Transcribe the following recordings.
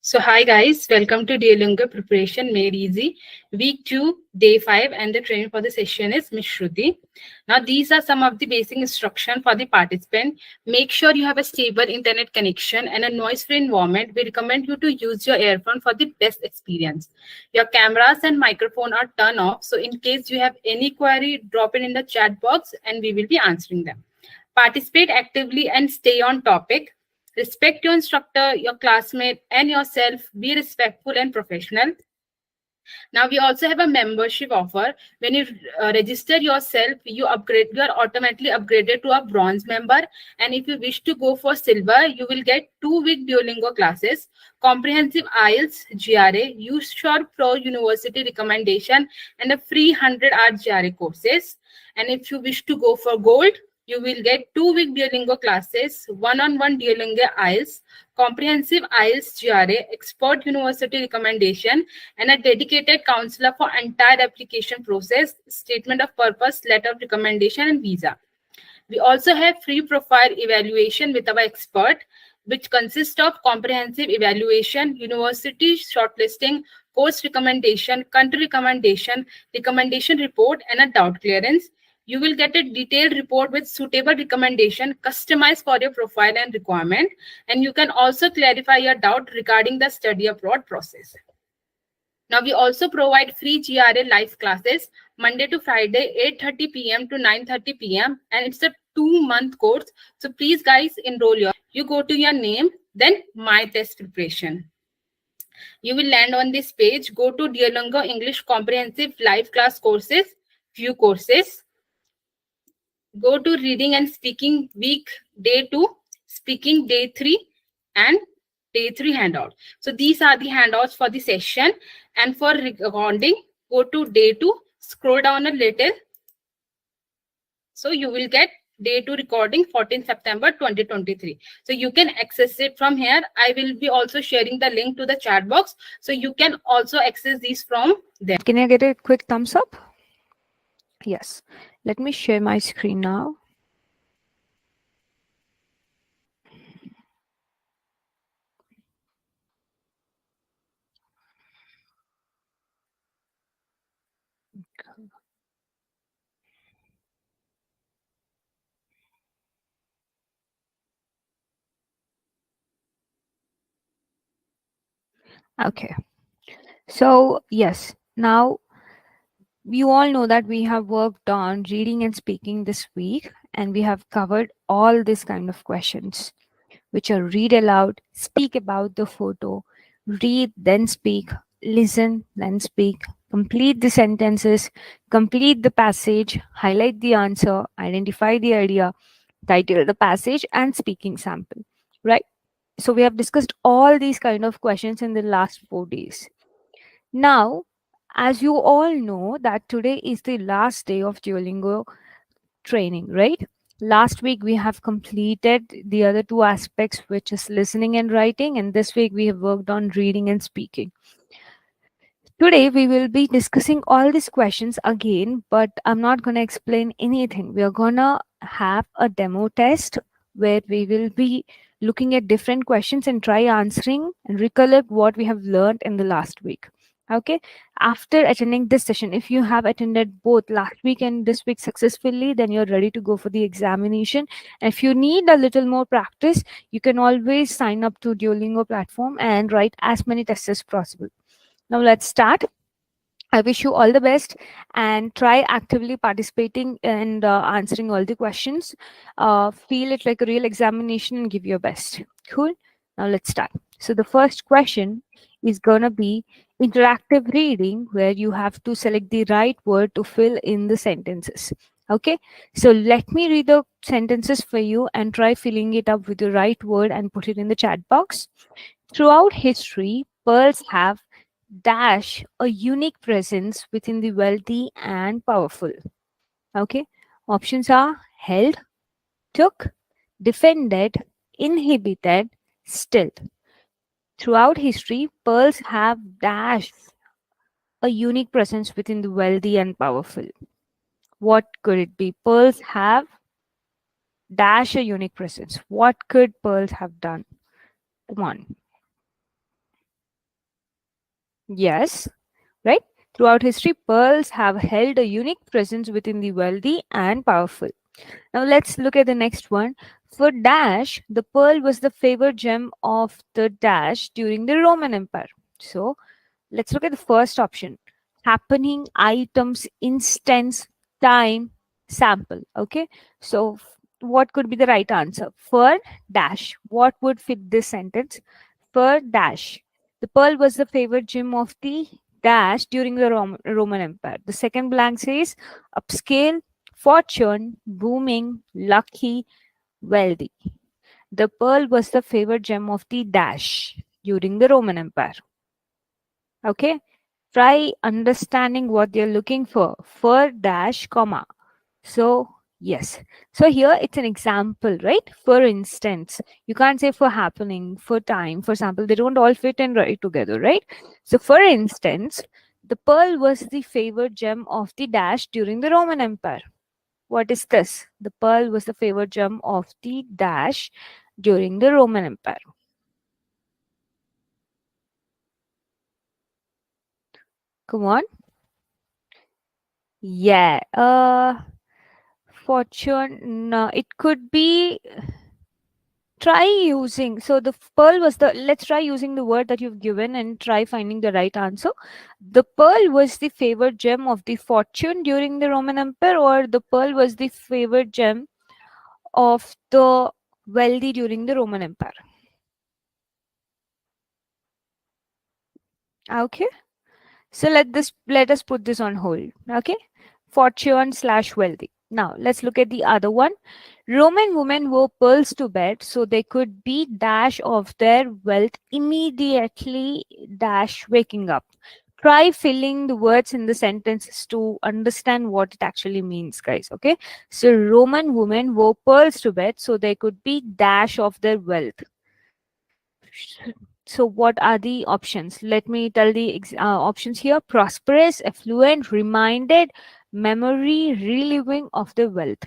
So hi guys, welcome to Duolingo Preparation Made Easy, week 2, day 5, and the training for the session is Miss Shruti. Now these are some of the basic instruction for the participant. Make sure you have a stable internet connection and a noise-free environment. We recommend you to use your earphone for the best experience. Your cameras and microphone are turned off, so in case you have any query, drop it in the chat box and we will be answering them. Participate actively and stay on topic. Respect your instructor, your classmate, and yourself. Be respectful and professional. Now we also have a membership offer. When you register yourself, you are automatically upgraded to a bronze member. And if you wish to go for silver, you will get 2-week Duolingo classes, comprehensive IELTS, GRA, YouSure Pro University recommendation, and a free 100-hour GRA courses. And if you wish to go for gold, you will get 2-week Duolingo classes, one-on-one Duolingo IELTS, comprehensive IELTS GRA, expert university recommendation, and a dedicated counselor for entire application process, statement of purpose, letter of recommendation, and visa. We also have free profile evaluation with our expert, which consists of comprehensive evaluation, university shortlisting, course recommendation, country recommendation, recommendation report, and a doubt clearance. You will get a detailed report with suitable recommendation customized for your profile and requirement. And you can also clarify your doubt regarding the study abroad process. Now, we also provide free GRA live classes Monday to Friday, 8:30 p.m. to 9:30 p.m. And it's a 2-month course. So please, guys, enroll you go to your name, then My Test Preparation. You will land on this page. Go to Duolingo English Comprehensive Live Class Courses, View Courses. Go to Reading and Speaking week day 2, Speaking day 3, and day 3 handout. So these are the handouts for the session. And for recording, go to day 2, scroll down a little. So you will get day 2 recording 14 September 2023. So you can access it from here. I will be also sharing the link to the chat box. So you can also access these from there. Can I get a quick thumbs up? Yes. Let me share my screen now. Okay. So, yes, now you all know that we have worked on reading and speaking this week, and we have covered all these kind of questions, which are read aloud, speak about the photo, read, then speak, listen, then speak, complete the sentences, complete the passage, highlight the answer, identify the idea, title the passage, and speaking sample, right? So we have discussed all these kind of questions in the last 4 days. Now, as you all know that today is the last day of Duolingo training, right? Last week we have completed the other 2 aspects, which is listening and writing, and this week we have worked on reading and speaking. Today we will be discussing all these questions again, but I'm not going to explain anything. We are going to have a demo test where we will be looking at different questions and try answering and recollect what we have learned in the last week. Okay, after attending this session, if you have attended both last week and this week successfully, then you're ready to go for the examination. And if you need a little more practice, you can always sign up to Duolingo platform and write as many tests as possible. Now let's start. I wish you all the best and try actively participating and answering all the questions. Feel it like a real examination and give your best. Cool. Now let's start. So the first question is going to be interactive reading, where you have to select the right word to fill in the sentences. Okay. So let me read the sentences for you and try filling it up with the right word and put it in the chat box. Throughout history, pearls have dash a unique presence within the wealthy and powerful. Okay, options are held, took, defended, inhibited, stilled. Throughout history, pearls have dash a unique presence within the wealthy and powerful. What could it be? Pearls have dash a unique presence. What could pearls have done? Come on. Yes, right? Throughout history, pearls have held a unique presence within the wealthy and powerful. Now let's look at the next one. For dash, the pearl was the favored gem of the dash during the Roman Empire. So let's look at the first option. Happening, items, instance, time, sample. Okay. So what could be the right answer? For dash. What would fit this sentence? For dash. The pearl was the favorite gem of the dash during the Roman Empire. The second blank says upscale, fortune, booming, lucky, wealthy. The pearl was the favorite gem of the dash during the Roman Empire. Okay, try understanding what they're looking for dash comma. So yes, so here it's an example, right? For instance, you can't say for happening, for time, for example, they don't all fit in right together, right? So for instance, the pearl was the favored gem of the dash during the Roman Empire. What is this? The pearl was the favored gem of the dash during the Roman Empire. Come on. Yeah. Fortune. No, it could be. Try using. So the pearl was the. Let's try using the word that you've given and try finding the right answer. The pearl was the favored gem of the fortune during the Roman Empire, or the pearl was the favored gem of the wealthy during the Roman Empire. Okay. So let us put this on hold. Okay. Fortune slash wealthy. Now let's look at the other one. Roman women wore pearls to bed so they could be dash of their wealth immediately dash waking up. Try filling the words in the sentences to understand what it actually means, guys. Okay. So Roman women wore pearls to bed so they could be dash of their wealth. So what are the options? Let me tell the options here. Prosperous, affluent, reminded, memory, reliving of the wealth.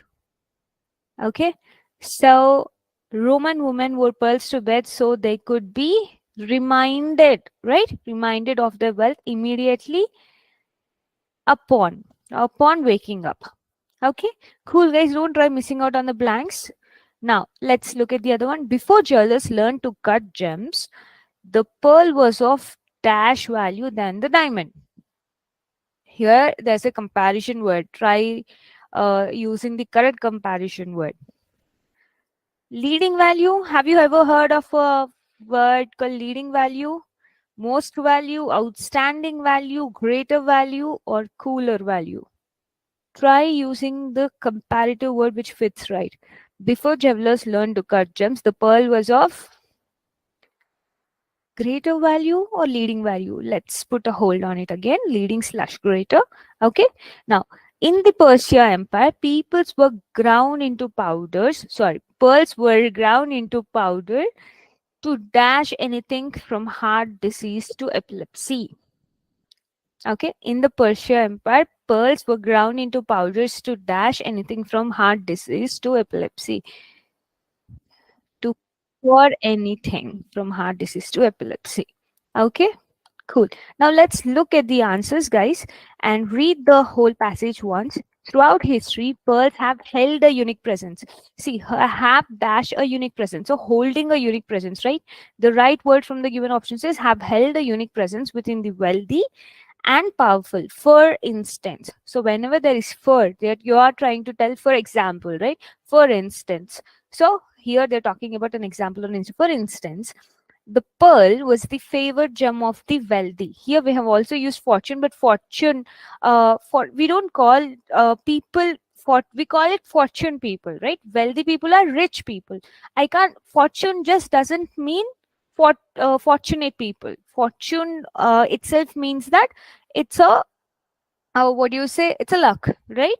Okay. So Roman women wore pearls to bed so they could be reminded, right? Reminded of their wealth immediately upon waking up. Okay. Cool, guys. Don't try missing out on the blanks. Now let's look at the other one. Before jewelers learned to cut gems, the pearl was of dash value than the diamond. Here there's a comparison word. Try using the correct comparison word. Leading value. Have you ever heard of a word called leading value? Most value, outstanding value, greater value, or cooler value? Try using the comparative word which fits right. Before jewelers learned to cut gems, the pearl was of greater value or leading value. Let's put a hold on it again. Leading slash greater. Okay. Now, in the Persia Empire, peoples were ground into powders. Sorry, pearls were ground into powder to dash anything from heart disease to epilepsy. Okay. In the Persia Empire, pearls were ground into powders to dash anything from heart disease to epilepsy. To cure anything from heart disease to epilepsy. Okay. Cool. Now let's look at the answers, guys, and read the whole passage once. Throughout history, pearls have held a unique presence. See, have dash a unique presence. So holding a unique presence, right? The right word from the given options is have held a unique presence within the wealthy and powerful. For instance, so whenever there is for that you are trying to tell, for example, right? For instance. So here they're talking about an example on for instance, the pearl was the favored gem of the wealthy. Here we have also used fortune, but fortune, for we don't call people for we call it fortune people, right? Wealthy people are rich people. I can't. Fortune just doesn't mean fortunate people. Fortune itself means that it's a what do you say? It's a luck, right?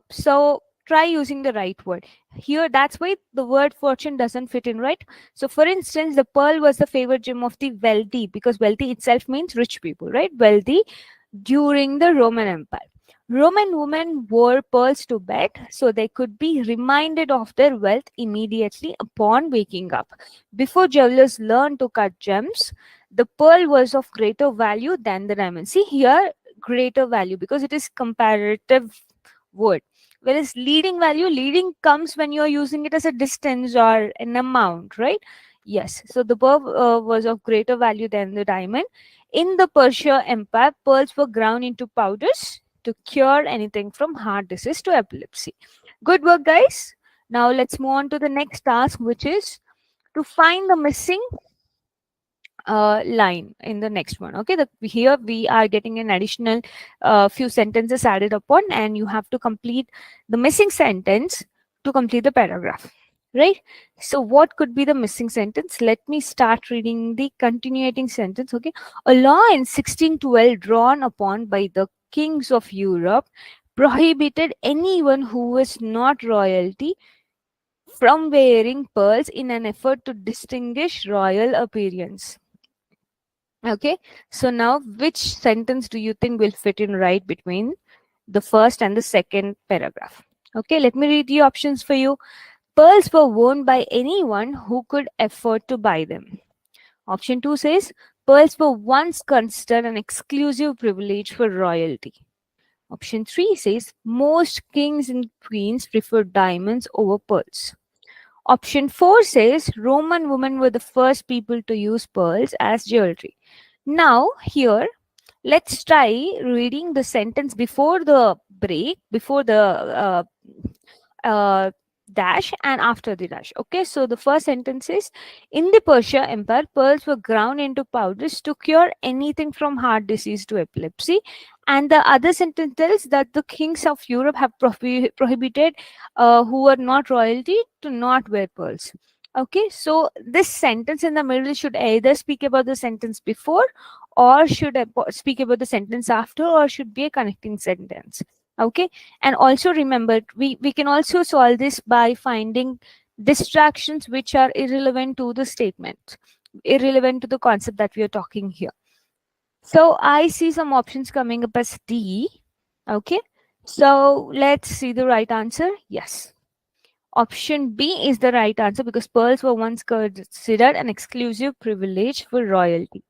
So try using the right word here. That's why the word fortune doesn't fit in, right? So for instance, the pearl was the favorite gem of the wealthy because wealthy itself means rich people, right? Wealthy during the Roman Empire. Roman women wore pearls to bed so they could be reminded of their wealth immediately upon waking up. Before jewelers learned to cut gems, The pearl was of greater value than the diamond. See here, greater value, because it is comparative word. Whereas leading value, leading comes when you are using it as a distance or an amount, right? Yes. So the pearl was of greater value than the diamond. In the Persia Empire, pearls were ground into powders to cure anything from heart disease to epilepsy. Good work, guys. Now let's move on to the next task, which is to find the missing line in the next one. Okay, here we are getting an additional few sentences added upon, and you have to complete the missing sentence to complete the paragraph, right? So what could be the missing sentence? Let me start reading the continuating sentence. Okay, a law in 1612 drawn upon by the kings of Europe prohibited anyone who was not royalty from wearing pearls in an effort to distinguish royal appearance. Okay, so now which sentence do you think will fit in right between the first and the second paragraph? Okay, let me read the options for you. Pearls were worn by anyone who could afford to buy them. Option 2 says pearls were once considered an exclusive privilege for royalty. Option 3 says most kings and queens preferred diamonds over pearls. Option 4 says Roman women were the first people to use pearls as jewelry. Now, here, let's try reading the sentence before the break, before the uh, dash and after the dash. Okay, so the first sentence is in the Persia Empire, pearls were ground into powders to cure anything from heart disease to epilepsy. And the other sentence tells that the kings of Europe have prohibited who were not royalty to not wear pearls. Okay, so this sentence in the middle should either speak about the sentence before, or should speak about the sentence after, or should be a connecting sentence. Okay, and also remember, we can also solve this by finding distractions which are irrelevant to the statement, irrelevant to the concept that we are talking here. So I see some options coming up as D. Okay, so let's see the right answer. Yes, option B is the right answer, because pearls were once considered an exclusive privilege for royalty.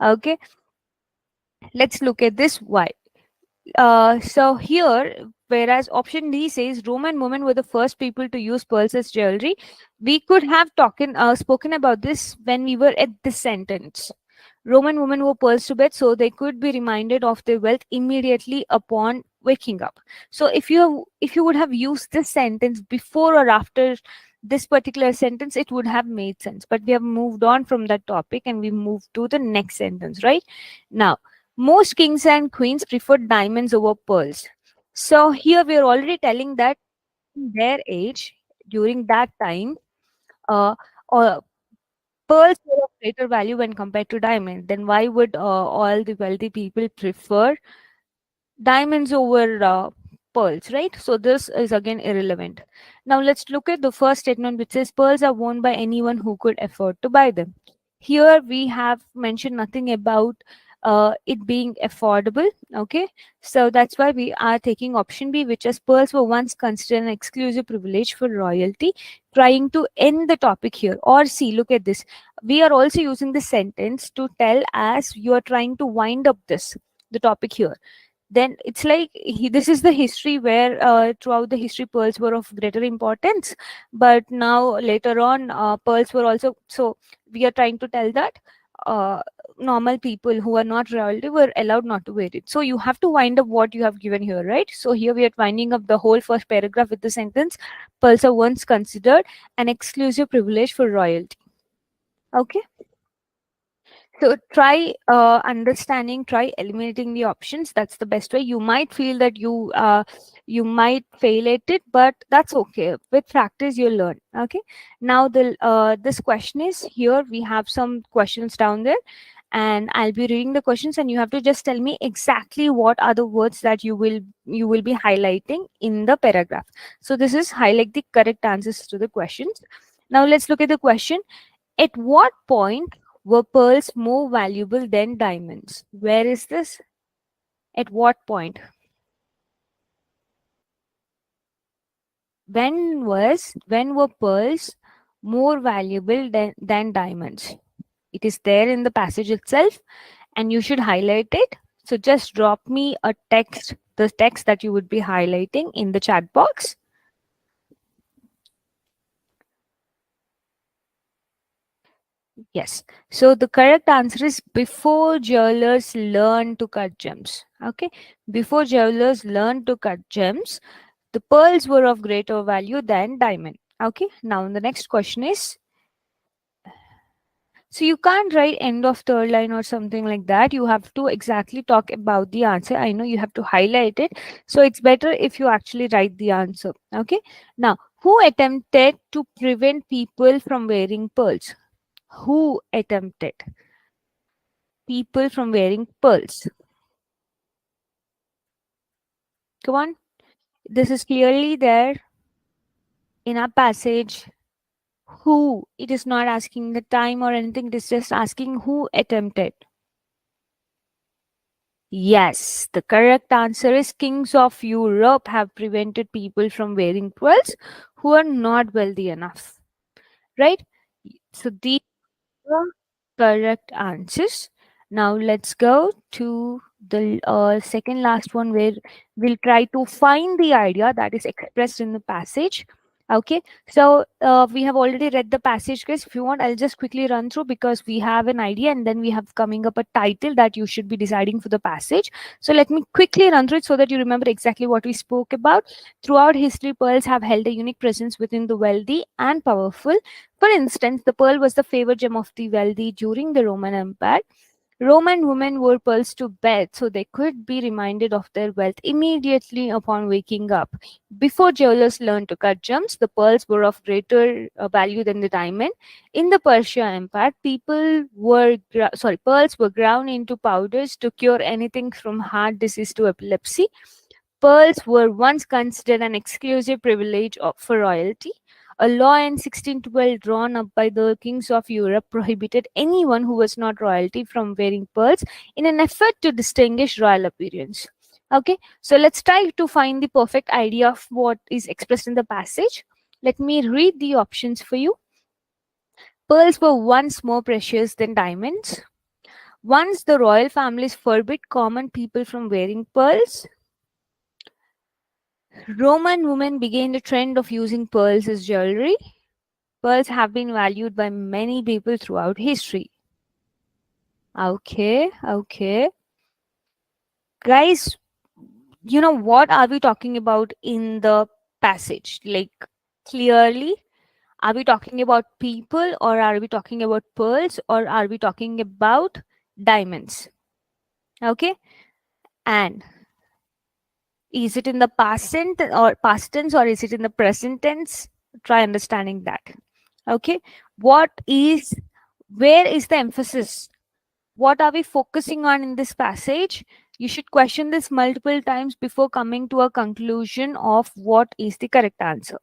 Okay, let's look at this. Why? So here, whereas option D says Roman women were the first people to use pearls as jewelry, we could have spoken about this when we were at this sentence. Roman women wore pearls to bed so they could be reminded of their wealth immediately upon waking up. So if you would have used this sentence before or after this particular sentence, it would have made sense. But we have moved on from that topic and we moved to the next sentence, right? Now, most kings and queens preferred diamonds over pearls. So here we are already telling that in their age, during that time, uh, uh, pearls were of greater value when compared to diamond. Then why would all the wealthy people prefer diamonds over pearls, right? So this is again irrelevant. Now let's look at the first statement, which says pearls are worn by anyone who could afford to buy them. Here we have mentioned nothing about it being affordable. Okay, so that's why we are taking option B, which is pearls were once considered an exclusive privilege for royalty, trying to end the topic here. Or see, look at this, we are also using the sentence to tell as you are trying to wind up the topic here. Then it's like this is the history where throughout the history pearls were of greater importance, but now later on pearls were also, so we are trying to tell that uh, normal people who are not royalty were allowed not to wear it. So you have to wind up what you have given here, right? So here we are winding up the whole first paragraph with the sentence pearls are once considered an exclusive privilege for royalty. Okay, so try understanding, try eliminating the options. That's the best way. You might feel that you might fail at it, but that's okay. With practice, you'll learn. Okay. Now the this question is here. We have some questions down there, and I'll be reading the questions, and you have to just tell me exactly what are the words that you will be highlighting in the paragraph. So this is highlight the correct answers to the questions. Now let's look at the question. At what point were pearls more valuable than diamonds? Where is this? At what point? When were pearls more valuable than diamonds? It is there in the passage itself, and you should highlight it. So just drop me a text, the text that you would be highlighting in the chat box. Yes. So the correct answer is before jewelers learn to cut gems. Okay. Before jewelers learn to cut gems, the pearls were of greater value than diamond. Okay. Now the next question is, so you can't write end of third line or something like that. You have to exactly talk about the answer. I know you have to highlight it. So it's better if you actually write the answer. Okay. Now, who attempted to prevent people from wearing pearls? Who attempted people from wearing pearls? Come on. This is clearly there in our passage. Who? It is not asking the time or anything. It is just asking who attempted. Yes, the correct answer is kings of Europe have prevented people from wearing pearls who are not wealthy enough. Right? So these are correct answers. Now let's go to the second last one, where we'll try to find the idea that is expressed in the passage. Okay, so we have already read the passage, guys. If you want, I'll just quickly run through, because we have an idea and then we have coming up a title that you should be deciding for the passage. So let me quickly run through it so that you remember exactly what we spoke about. Throughout history, pearls have held a unique presence within the wealthy and powerful. For instance, the pearl was the favored gem of the wealthy during the Roman Empire. Roman women wore pearls to bed so they could be reminded of their wealth immediately upon waking up. Before jewelers learned to cut gems, the pearls were of greater value than the diamond. In the Persia Empire, pearls were ground into powders to cure anything from heart disease to epilepsy. Pearls were once considered an exclusive privilege for royalty. A law in 1612 drawn up by the kings of Europe prohibited anyone who was not royalty from wearing pearls in an effort to distinguish royal appearance. Okay, so let's try to find the perfect idea of what is expressed in the passage. Let me read the options for you. Pearls were once more precious than diamonds. Once the royal families forbid common people from wearing pearls, Roman women began the trend of using pearls as jewelry. Pearls have been valued by many people throughout history. Okay, okay. Guys, you know, what are we talking about in the passage? Like, clearly, are we talking about people, or are we talking about pearls, or are we talking about diamonds? Okay, and is it in the past tense, or is it in the present tense? Try understanding that. Okay, what is, where is the emphasis? What are we focusing on in this passage? You should question this multiple times before coming to a conclusion of what is the correct answer.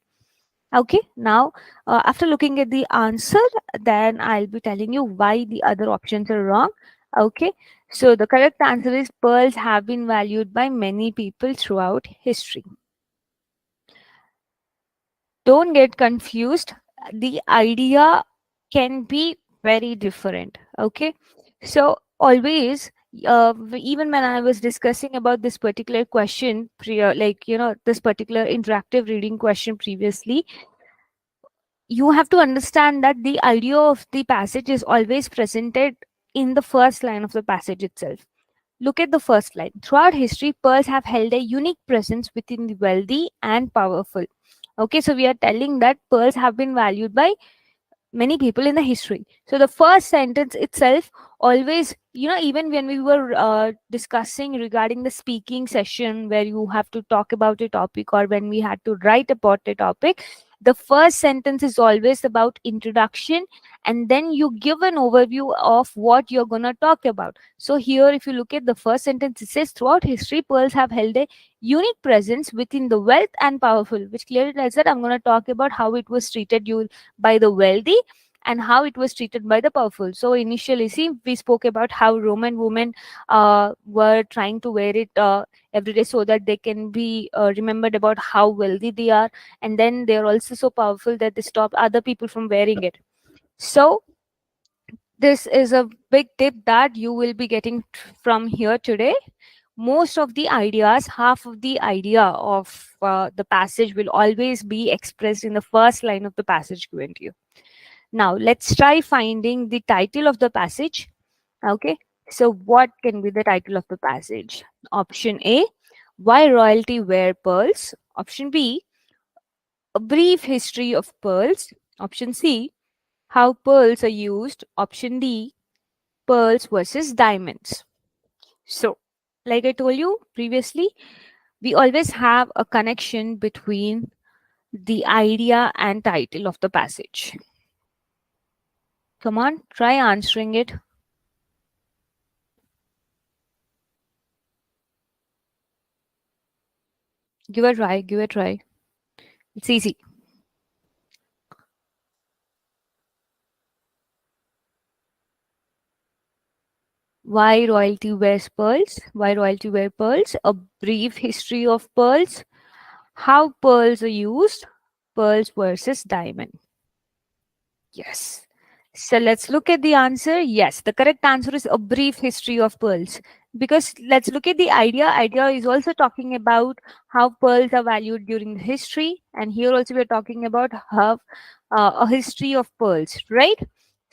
Okay, now after looking at the answer, then I'll be telling you why the other options are wrong. Okay, so the correct answer is pearls have been valued by many people throughout history. Don't get confused. The idea can be very different. Okay, so always, even when I was discussing about this particular question, like, you know, this particular interactive reading question previously, you have to understand that the idea of the passage is always presented in the first line of the passage itself. Look at the first line. Throughout history, pearls have held a unique presence within the wealthy and powerful. Okay, so we are telling that pearls have been valued by many people in the history. So the first sentence itself always, you know, even when we were discussing regarding the speaking session where you have to talk about a topic, or when we had to write about a topic, the first sentence is always about introduction, and then you give an overview of what you're going to talk about. So here, if you look at the first sentence, it says throughout history, pearls have held a unique presence within the wealth and powerful, which clearly tells that I'm going to talk about how it was treated by the wealthy and how it was treated by the powerful. So initially, see, we spoke about how Roman women were trying to wear it every day so that they can be remembered about how wealthy they are, and then they're also so powerful that they stop other people from wearing it. So This is a big tip that you will be getting from here today. Most of the ideas, half of the idea of the passage will always be expressed in the first line of the passage given to you. Now, let's try finding the title of the passage. Okay, so what can be the title of the passage? Option A, Why Royalty Wear Pearls. Option B, A Brief History of Pearls. Option C, How Pearls Are Used. Option D, Pearls versus Diamonds. So, like I told you previously, we always have a connection between the idea and title of the passage. Come on, try answering it. Give a try, give a try. It's easy. Why royalty wears pearls? Why royalty wear pearls? A brief history of pearls. How pearls are used? Pearls versus diamond. Yes. So let's look at the answer. Yes, the correct answer is a brief history of pearls. Because let's look at the idea. Idea is also talking about how pearls are valued during the history, and here also we're talking about how a history of pearls, right?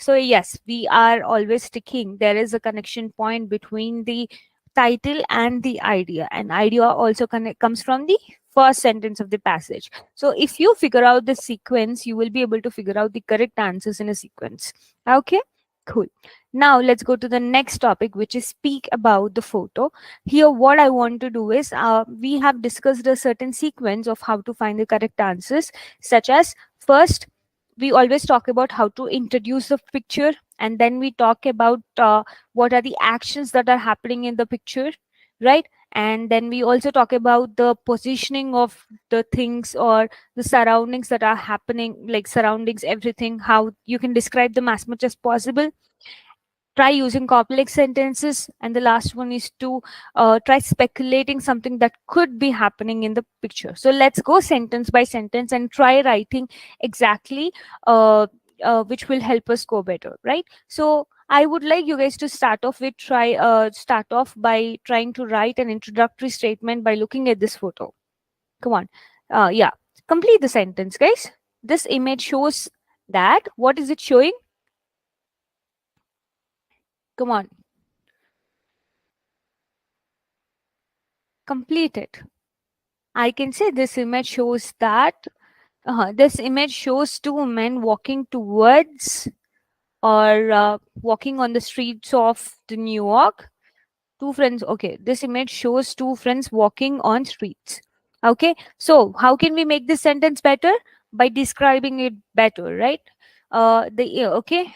So yes, we are always sticking. There is a connection point between the title and the idea, and idea also comes from the first sentence of the passage. So if you figure out the sequence, you will be able to figure out the correct answers in a sequence. Okay, cool. Now let's go to the next topic, which is speak about the photo. Here, what I want to do is we have discussed a certain sequence of how to find the correct answers, such as first, we always talk about how to introduce the picture, and then we talk about what are the actions that are happening in the picture, right? And then we also talk about the positioning of the things or the surroundings that are happening, like surroundings, everything, how you can describe them as much as possible. Try using complex sentences, and the last one is to try speculating something that could be happening in the picture. So let's go sentence by sentence and try writing exactly which will help us go better, right? So I would like you guys to start off by trying to write an introductory statement by looking at this photo. Come on. Yeah, complete the sentence, guys. This image shows that. What is it showing? Come on, complete it. I can say this image shows that this image shows two men walking towards or walking on the streets of the New York. Two friends. Okay, this image shows two friends walking on streets. Okay, so how can we make this sentence better? By describing it better, right? Okay,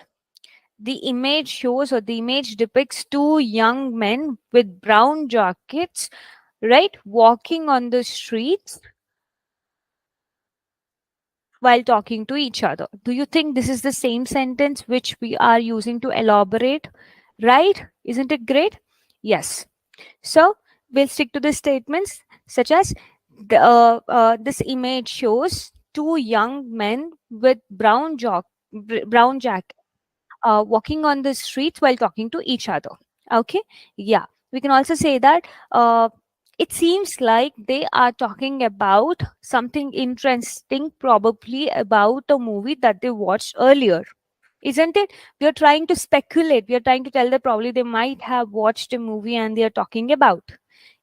the image shows or the image depicts two young men with brown jackets, right, walking on the streets while talking to each other. Do you think this is the same sentence which we are using to elaborate? Right? Isn't it great? Yes. So we'll stick to the statements such as this image shows two young men with brown jacket walking on the streets while talking to each other. Okay. Yeah. We can also say that it seems like they are talking about something interesting, probably about a movie that they watched earlier. Isn't it? We are trying to speculate. We are trying to tell that probably they might have watched a movie and they are talking about.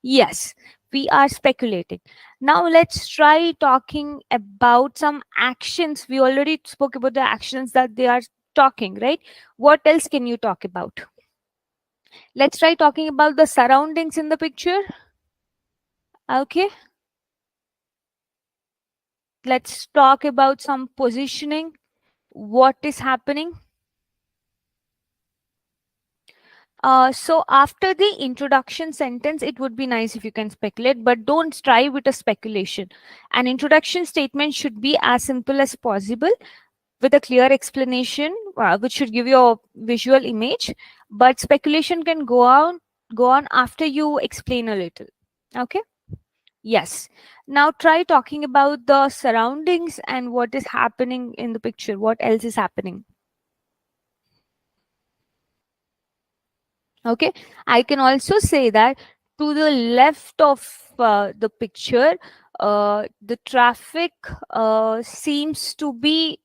Yes, we are speculating. Now let's try talking about some actions. We already spoke about the actions that they are talking, right? What else can you talk about? Let's try talking about the surroundings in the picture. Okay. Let's talk about some positioning. What is happening? So after the introduction sentence, it would be nice if you can speculate, but don't strive with a speculation. An introduction statement should be as simple as possible with a clear explanation, which should give you a visual image. But speculation can go on after you explain a little. Okay. Yes. Now try talking about the surroundings and what is happening in the picture. What else is happening? Okay, I can also say that to the left of the picture, the traffic seems to be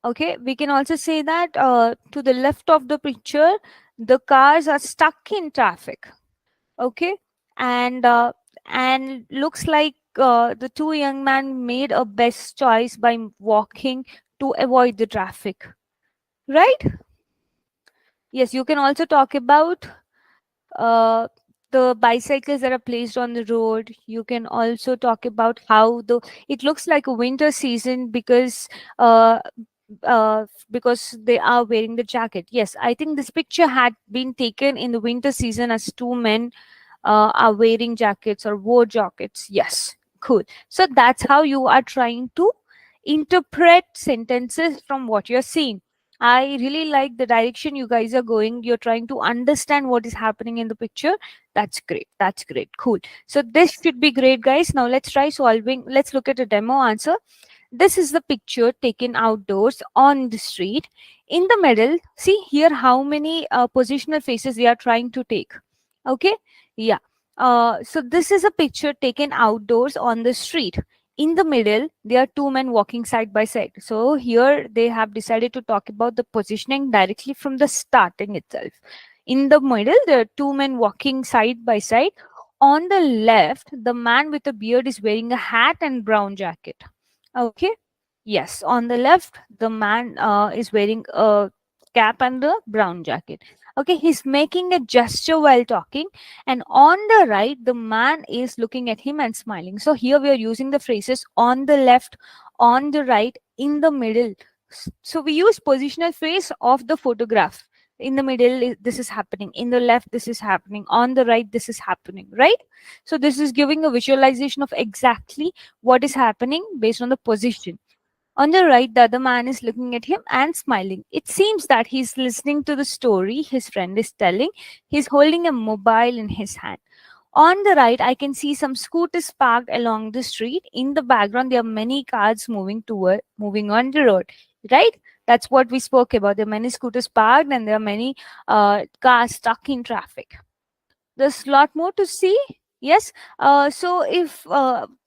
okay. We can also say that to the left of the picture, the cars are stuck in traffic. Okay, and looks like the two young men made a best choice by walking to avoid the traffic. Right? Yes, you can also talk about uh, the bicycles that are placed on the road. You can also talk about how the it looks like a winter season uh, because they are wearing the jacket. Yes, I think this picture had been taken in the winter season as two men are wearing jackets or wore jackets. Yes, cool. So that's how you are trying to interpret sentences from what you're seeing. I really like the direction you guys are going. You're trying to understand what is happening in the picture. That's great. That's great. Cool. So this should be great, guys. Now let's try solving. Let's look at a demo answer. This is the picture taken outdoors on the street. In the middle, see here how many positional faces they are trying to take. Okay, yeah. So this is a picture taken outdoors on the street. In the middle, there are two men walking side by side. So here they have decided to talk about the positioning directly from the starting itself. In the middle, there are two men walking side by side. On the left, the man with the beard is wearing a hat and brown jacket. Okay. Yes, on the left, the man is wearing a cap and a brown jacket. Okay, he's making a gesture while talking, and on the right, the man is looking at him and smiling. So here we are using the phrases on the left, on the right, in the middle. So we use positional phrase of the photograph. In the middle, this is happening. In the left, this is happening. On the right, this is happening. Right? So this is giving a visualization of exactly what is happening based on the position. On the right, the other man is looking at him and smiling. It seems that he's listening to the story his friend is telling. He's holding a mobile in his hand. On the right, I can see some scooters parked along the street. In the background, there are many cars moving on the road. Right? That's what we spoke about. There are many scooters parked and there are many cars stuck in traffic. There's a lot more to see. Yes. So if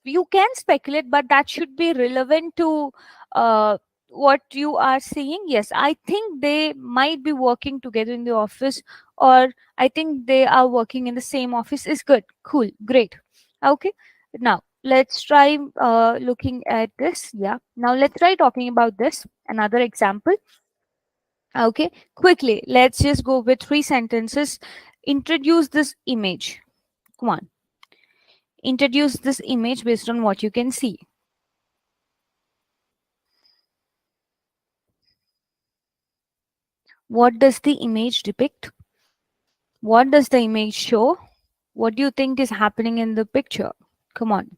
you can speculate, but that should be relevant to uh, what you are seeing. Yes, I think they might be working together in the office, or I think they are working in the same office. Is good. Cool. Great. Okay. Now let's try looking at this. Yeah. Now let's try talking about this. Another example. Okay. Quickly, let's just go with three sentences. Introduce this image. Come on. Introduce this image based on what you can see. What does the image depict? What does the image show? What do you think is happening in the picture? Come on.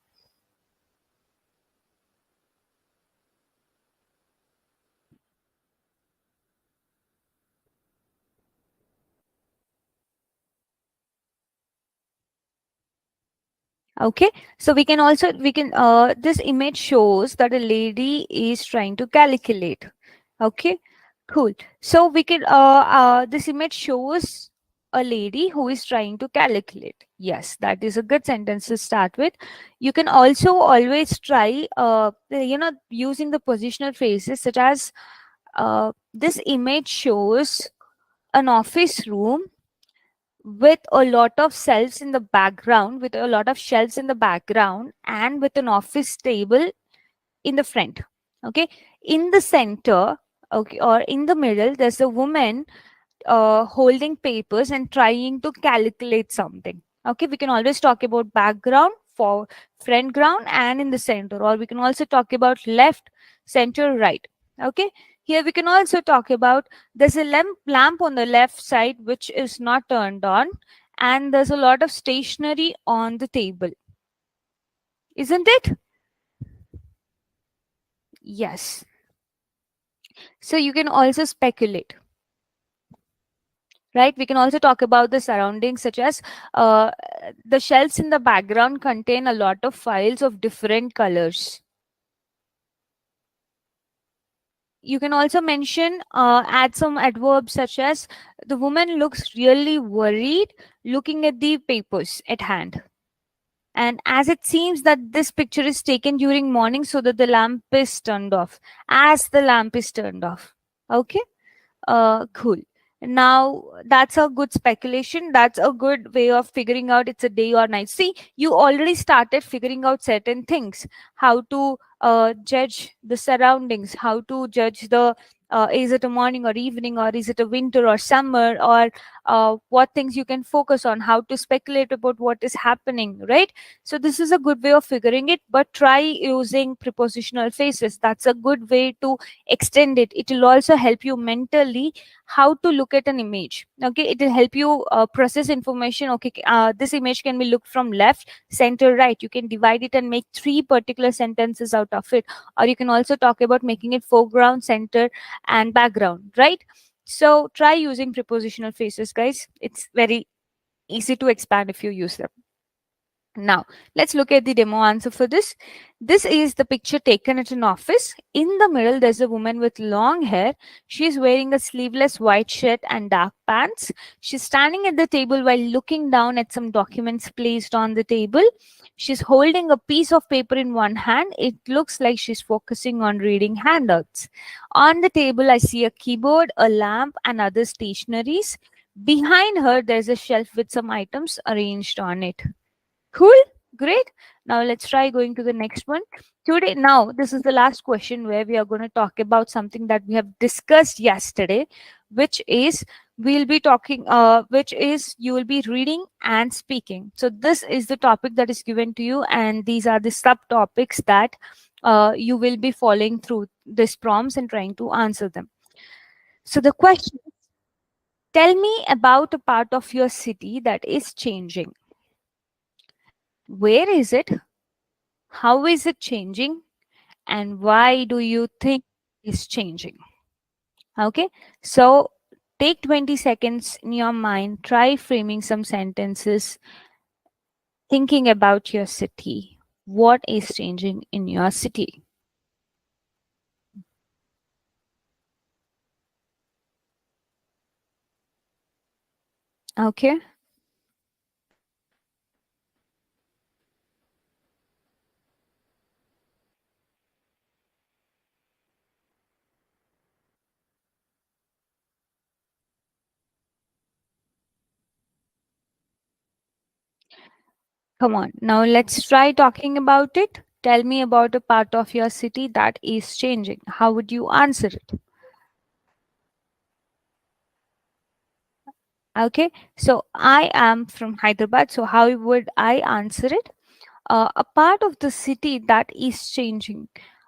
Okay, so this image shows that a lady is trying to calculate. Okay, cool. So we can this image shows a lady who is trying to calculate. Yes, that is a good sentence to start with. You can also always try using the positional phrases such as this image shows an office room with a lot of shelves in the background, and with an office table in the front. Okay, in the center, okay, or in the middle, there's a woman holding papers and trying to calculate something. Okay, we can always talk about background, for front ground, and in the center, or we can also talk about left, center, right. Okay, here we can also talk about there's a lamp on the left side which is not turned on, and there's a lot of stationery on the table, isn't it? Yes. So you can also speculate, right? We can also talk about the surroundings, such as uh, the shelves in the background contain a lot of files of different colors. you can also mention, add some adverbs such as the woman looks really worried looking at the papers at hand. And as it seems that this picture is taken during morning so that the lamp is turned off. As the lamp is turned off. Okay. Cool. Now that's a good speculation. That's a good way of figuring out it's a day or night. See, you already started figuring out certain things, how to judge the surroundings, how to judge the is it a morning or evening, or is it a winter or summer, or what things you can focus on, how to speculate about what is happening, right? So this is a good way of figuring it, but try using prepositional phrases. That's a good way to extend it. It will also help you mentally how to look at an image. Okay, it will help you process information. Okay, this image can be looked from left, center, right. You can divide it and make three particular sentences out of it, or you can also talk about making it foreground, center, and background, right? So try using prepositional phrases, guys. It's very easy to expand if you use them. Now, let's look at the demo answer for this. This is the picture taken at an office. In the middle, there's a woman with long hair. She's wearing a sleeveless white shirt and dark pants. She's standing at the table while looking down at some documents placed on the table. She's holding a piece of paper in one hand. It looks like she's focusing on reading handouts. On the table, I see a keyboard, a lamp, and other stationaries. Behind her, there's a shelf with some items arranged on it. Cool. Great. Now let's try going to the next one. Today, now this is the last question where we are going to talk about something that we have discussed yesterday, which is we'll be talking, which is you will be reading and speaking. So this is the topic that is given to you, and these are the subtopics that you will be following through these prompts and trying to answer them. So the question: tell me about a part of your city that is changing. Where is it? How is it changing? And why do you think it's changing? Okay, so take 20 seconds in your mind, try framing some sentences, thinking about your city. What is changing in your city? Okay, come on. Now let's try talking about it. Tell me about a part of your city that is changing. How would you answer it? Okay, so I am from Hyderabad. So, how would I answer it? A part of the city that is changing.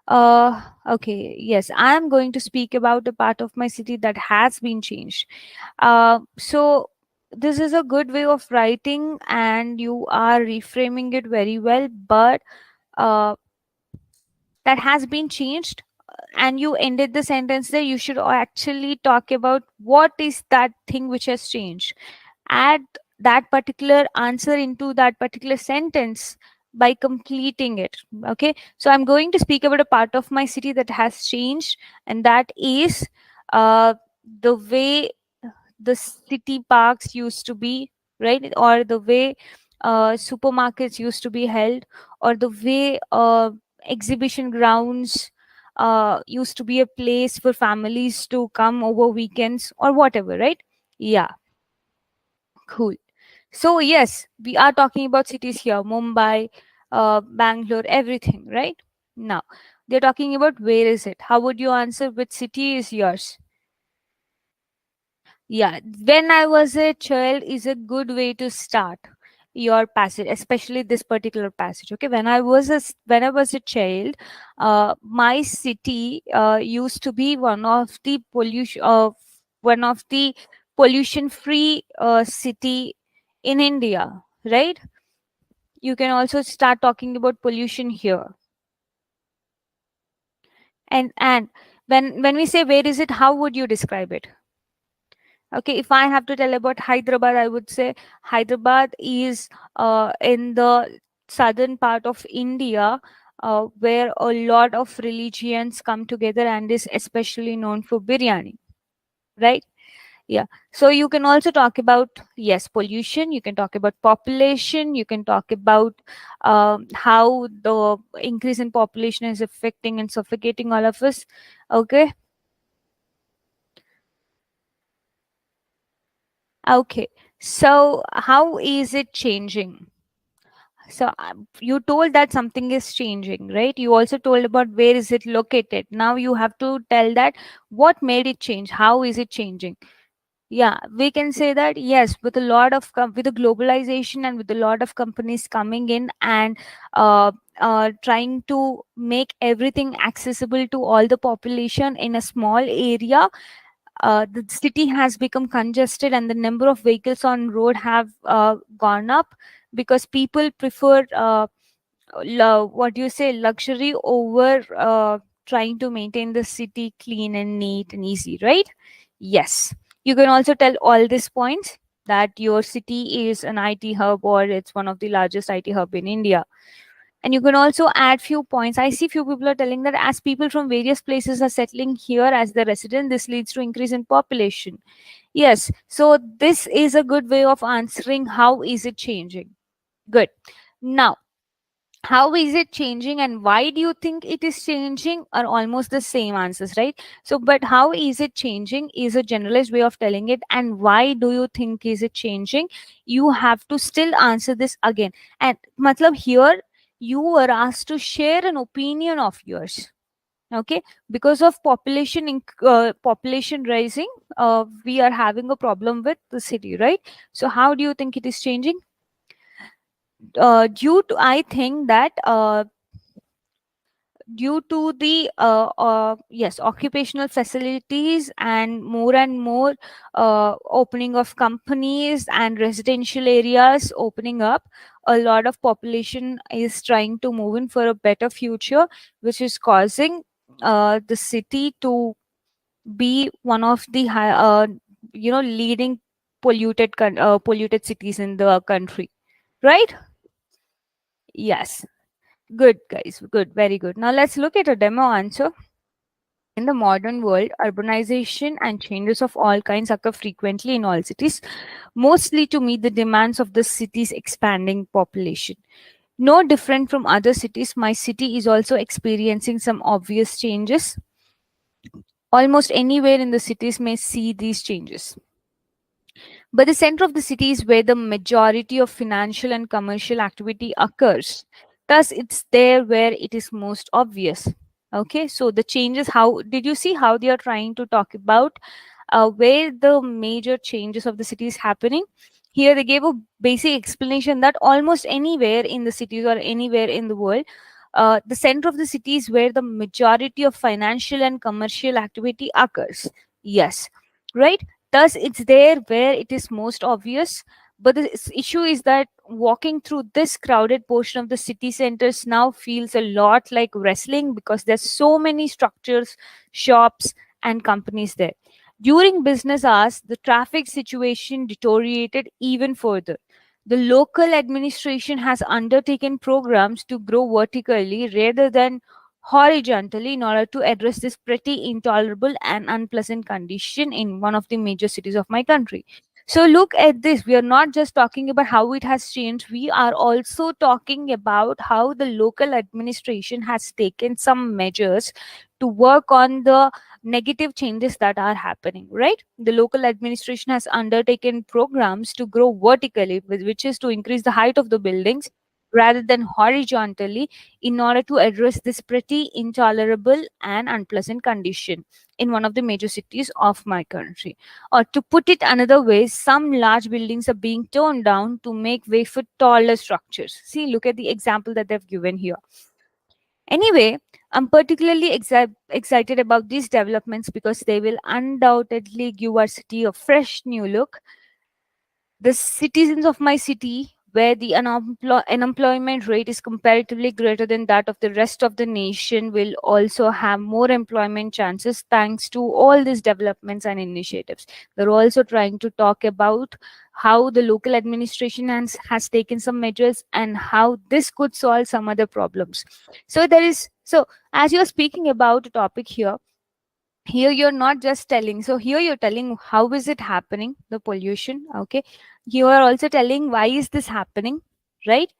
Okay, yes, I am going to speak about a part of my city that has been changed. So this is a good way of writing, and you are reframing it very well, but uh, that has been changed. And you ended the sentence there. You should actually talk about what is that thing which has changed. Add that particular answer into that particular sentence by completing it. Okay, so I'm going to speak about a part of my city that has changed, and that is the way the city parks used to be, right? Or the way supermarkets used to be held, or the way exhibition grounds used to be a place for families to come over weekends or whatever, right? Yeah, cool. So yes, we are talking about cities here: Mumbai, Bangalore, everything, right? Now they're talking about where is it. How would you answer which city is yours? Yeah, when I was a child is a good way to start your passage, especially this particular passage. Okay, when I was a child, my city used to be one of the pollution free city in India, right? You can also start talking about pollution here. And when we say where is it, how would you describe it? Okay, if I have to tell about Hyderabad, I would say Hyderabad is in the southern part of India. where a lot of religions come together and is especially known for biryani, right? Yeah. So you can also talk about, yes, pollution. You can talk about population. You can talk about how the increase in population is affecting and suffocating all of us. Okay. Okay. So how is it changing? So you told that something is changing, right? You also told about where is it located. Now you have to tell that what made it change. How is it changing? Yeah, we can say that yes, with a lot of with the globalization and with a lot of companies coming in and uh, trying to make everything accessible to all the population in a small area, the city has become congested and the number of vehicles on road have gone up because people prefer what do you say, luxury over trying to maintain the city clean and neat and easy, right? Yes. You can also tell all these points that your city is an IT hub or it's one of the largest IT hub in India. And you can also add few points. I see few people are telling that as people from various places are settling here as the resident, this leads to increase in population. Yes. So this is a good way of answering how is it changing. Good. Now, how is it changing and why do you think it is changing are almost the same answers, right? So but how is it changing is a generalized way of telling it, and why do you think is it changing, you have to still answer this again. And matlab here you were asked to share an opinion of yours. Okay, because of population rising, we are having a problem with the city, right? So how do you think it is changing? Due to, I think that due to the yes, occupational facilities and more opening of companies and residential areas opening up, a lot of population is trying to move in for a better future, which is causing the city to be one of the leading polluted cities in the country, right? Yes. Good, guys. Good. Very good. Now let's look at a demo answer. In the modern world, urbanization and changes of all kinds occur frequently in all cities, mostly to meet the demands of the city's expanding population. No different from other cities, my city is also experiencing some obvious changes. Almost anywhere in the cities may see these changes. But the center of the city is where the majority of financial and commercial activity occurs. Thus, it's there where it is most obvious. Okay, so the changes, how did you see how they are trying to talk about where the major changes of the city is happening? Here, they gave a basic explanation that almost anywhere in the cities or anywhere in the world, the center of the city is where the majority of financial and commercial activity occurs. Yes, right? Thus, it's there where it is most obvious. But the issue is that walking through this crowded portion of the city centers now feels a lot like wrestling because there's so many structures, shops, and companies there. During business hours, the traffic situation deteriorated even further. The local administration has undertaken programs to grow vertically rather than horizontally in order to address this pretty intolerable and unpleasant condition in one of the major cities of my country. So look at this. We are not just talking about how it has changed. We are also talking about how the local administration has taken some measures to work on the negative changes that are happening, right? The local administration has undertaken programs to grow vertically, which is to increase the height of the buildings rather than horizontally in order to address this pretty intolerable and unpleasant condition in one of the major cities of my country. Or to put it another way, some large buildings are being torn down to make way for taller structures. See, look at the example that they've given here. Anyway, I'm particularly excited about these developments because they will undoubtedly give our city a fresh new look. The citizens of my city where the unemployment rate is comparatively greater than that of the rest of the nation, will also have more employment chances thanks to all these developments and initiatives. We're also trying to talk about how the local administration has taken some measures and how this could solve some other problems. So as you're speaking about a topic here you're not just telling, so here you're telling how is it happening, the pollution, okay, you are also telling why is this happening, right?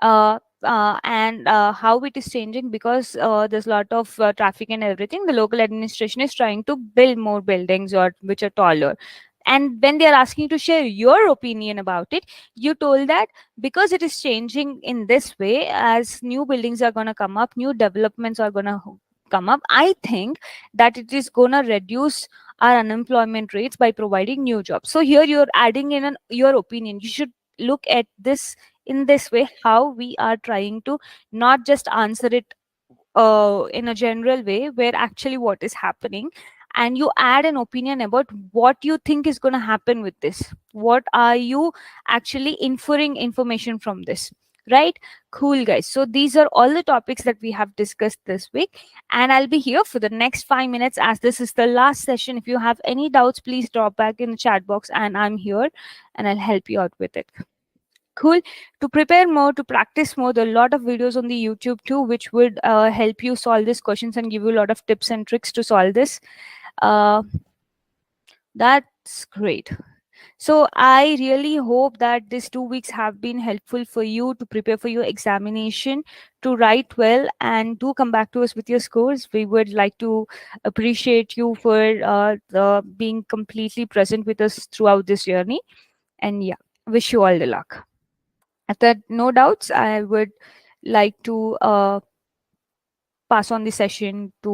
And how it is changing, because there's a lot of traffic and everything. The local administration is trying to build more buildings or which are taller, and when they are asking to share your opinion about it, you told that because it is changing in this way, as new buildings are going to come up, new developments are going to come up, I think that it is going to reduce our unemployment rates by providing new jobs. So here you're adding in your opinion. You should look at this in this way, how we are trying to not just answer it in a general way, where actually what is happening, and you add an opinion about what you think is going to happen with this. What are you actually inferring information from this, right? Cool, guys. So these are all the topics that we have discussed this week, and I'll be here for the next 5 minutes as this is the last session. If you have any doubts, please drop back in the chat box, and I'm here and I'll help you out with it. Cool. To prepare more, to practice more, there are a lot of videos on the YouTube too, which would help you solve these questions and give you a lot of tips and tricks to solve this. Uh, that's great. So I really hope that these 2 weeks have been helpful for you to prepare for your examination, to write well, and do come back to us with your scores. We would like to appreciate you for being completely present with us throughout this journey. And yeah, wish you all the luck. After no doubts, I would like to pass on the session to